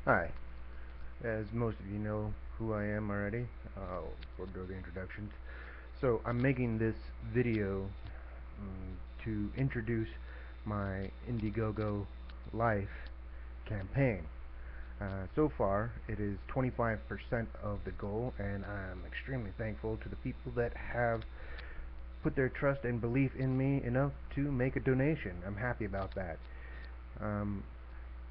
Hi, as most of you know who I am already, we'll do the introductions. So I'm making this video to introduce my Indiegogo Life campaign. So far, it is 25% of the goal, and I'm extremely thankful to the people that have put their trust and belief in me enough to make a donation. I'm happy about that. Um,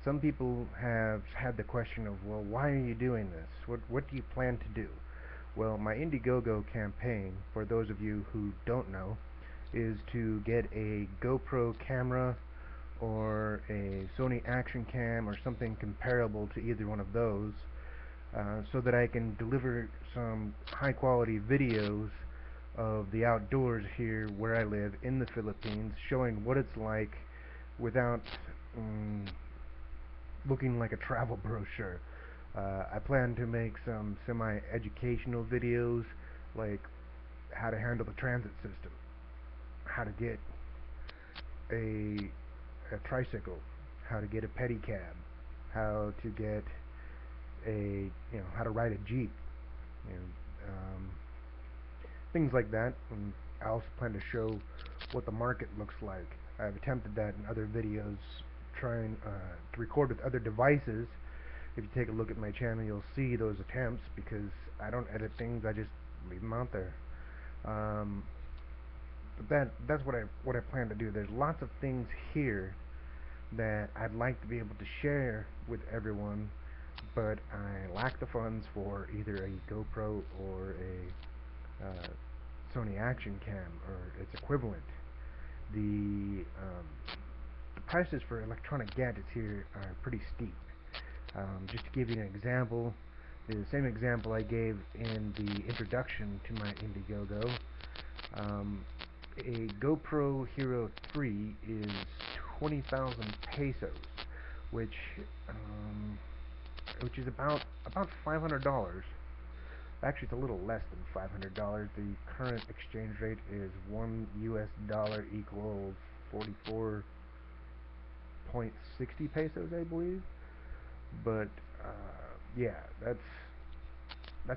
some people have had the question of, well, why are you doing this? What do you plan to do? Well, my Indiegogo campaign, for those of you who don't know, is to get a GoPro camera or a Sony Action Cam or something comparable to either one of those, so that I can deliver some high quality videos of the outdoors here where I live in the Philippines, showing what it's like without um, looking like a travel brochure. I plan to make some semi-educational videos, like how to handle the transit system, how to get a, a tricycle, how to get a pedicab, how to get how to ride a jeep, you know, things like that. And I also plan to show what the market looks like. I've attempted that in other videos, trying to record with other devices. If you take a look at my channel, you'll see those attempts because I don't edit things; I just leave them out there. Um, but that's what I plan to do. There's lots of things here that I'd like to be able to share with everyone, but I lack the funds for either a GoPro or a Sony Action Cam or its equivalent. The prices for electronic gadgets here are pretty steep. Just to give you an example, the same example I gave in the introduction to my Indiegogo, a GoPro Hero 3 is 20,000 pesos, which um, which is about $500. Actually, it's a little less than $500. The current exchange rate is $1 equals 44.60 pesos, I believe. But yeah, that's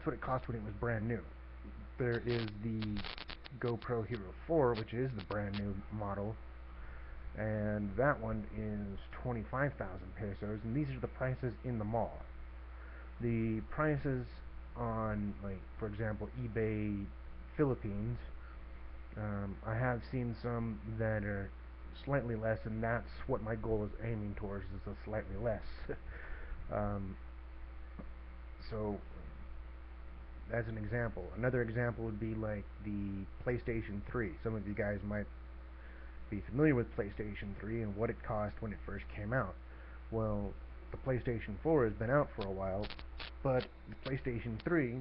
what it cost when it was brand new. There is the GoPro Hero 4, which is the brand new model, and that one is 25,000 pesos, and these are the prices in the mall. The prices on, like, for example, eBay Philippines, I have seen some that are slightly less, and that's what my goal is aiming towards, is a slightly less. um, so as an example, another example would be like the PlayStation 3. Some of you guys might be familiar with PlayStation 3 and what it cost when it first came out. Well, the PlayStation 4 has been out for a while, but the PlayStation 3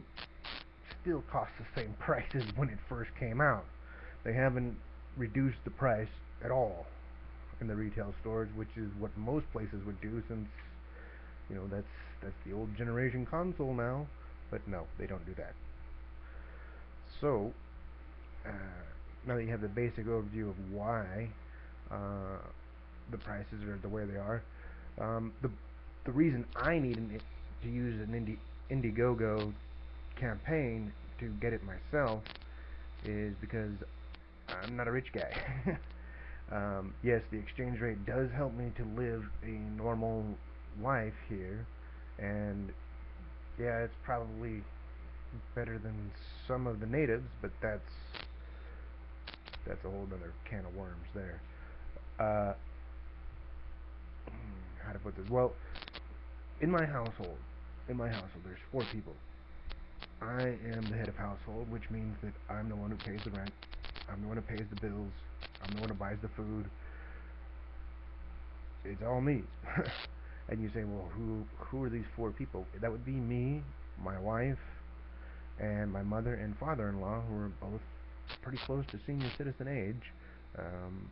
still costs the same price as when it first came out. They haven't reduced the price at all in the retail stores, which is what most places would do, since that's the old generation console now. But no, they don't do that. So uh, now that you have the basic overview of why uh, the prices are the way they are, the reason I need to use an Indiegogo campaign to get it myself is because I'm not a rich guy. Yes, the exchange rate does help me to live a normal life here, and yeah, it's probably better than some of the natives, but that's a whole other can of worms there. Uh, how to put this? Well, in my household, there's four people. I am the head of household, which means that I'm the one who pays the rent. I'm the one who pays the bills. I'm the one who buys the food. It's all me. And you say, well, who are these four people? That would be me, my wife, and my mother and father-in-law, who are both pretty close to senior citizen age. Um,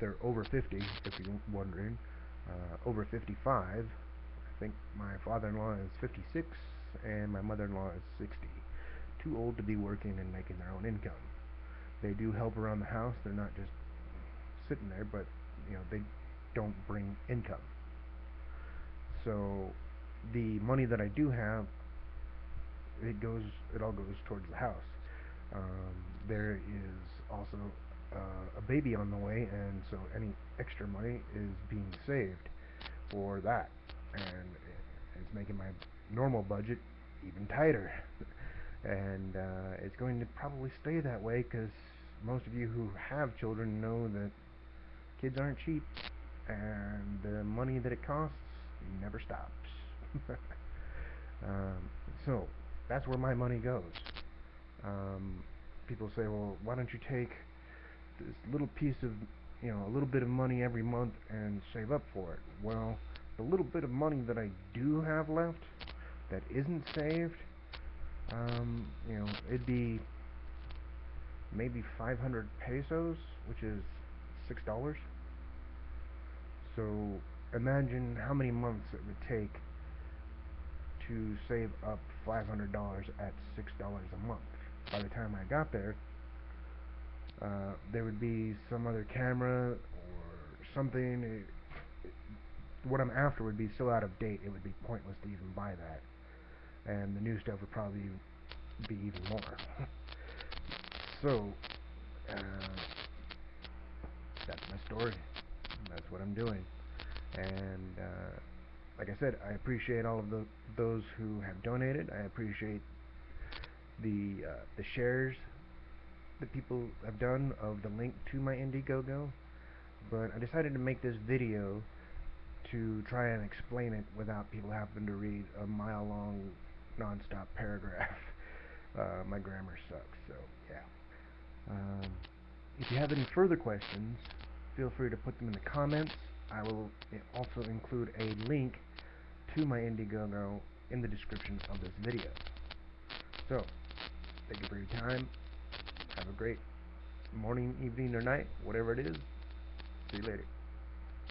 they're over 50, if you're wondering. Over 55. I think my father-in-law is 56, and my mother-in-law is 60. Too old to be working and making their own income. They do help around the house. They're not just sitting there, but they don't bring income. So the money that I do have, it all goes towards the house. There is also a baby on the way, and so any extra money is being saved for that, and it's making my normal budget even tighter. And it's going to probably stay that way because most of you who have children know that kids aren't cheap, and the money that it costs never stops. um, so that's where my money goes. Um, People say, well, why don't you take this little piece of, a little bit of money every month and save up for it? Well, the little bit of money that I do have left that isn't saved, it'd be maybe 500 pesos, which is $6. So imagine how many months it would take to save up $500 at $6 a month. By the time I got there would be some other camera or something. What I'm after would be so out of date, it would be pointless to even buy that. And the new stuff would probably be even more. So, that's my story. That's what I'm doing. And, like I said, I appreciate all of those who have donated. I appreciate the shares that people have done of the link to my Indiegogo. But I decided to make this video to try and explain it without people having to read a mile-long non-stop paragraph. My grammar sucks, so yeah. If you have any further questions, feel free to put them in the comments. I will also include a link to my Indiegogo in the description of this video. So, thank you for your time. Have a great morning, evening, or night, whatever it is. See you later.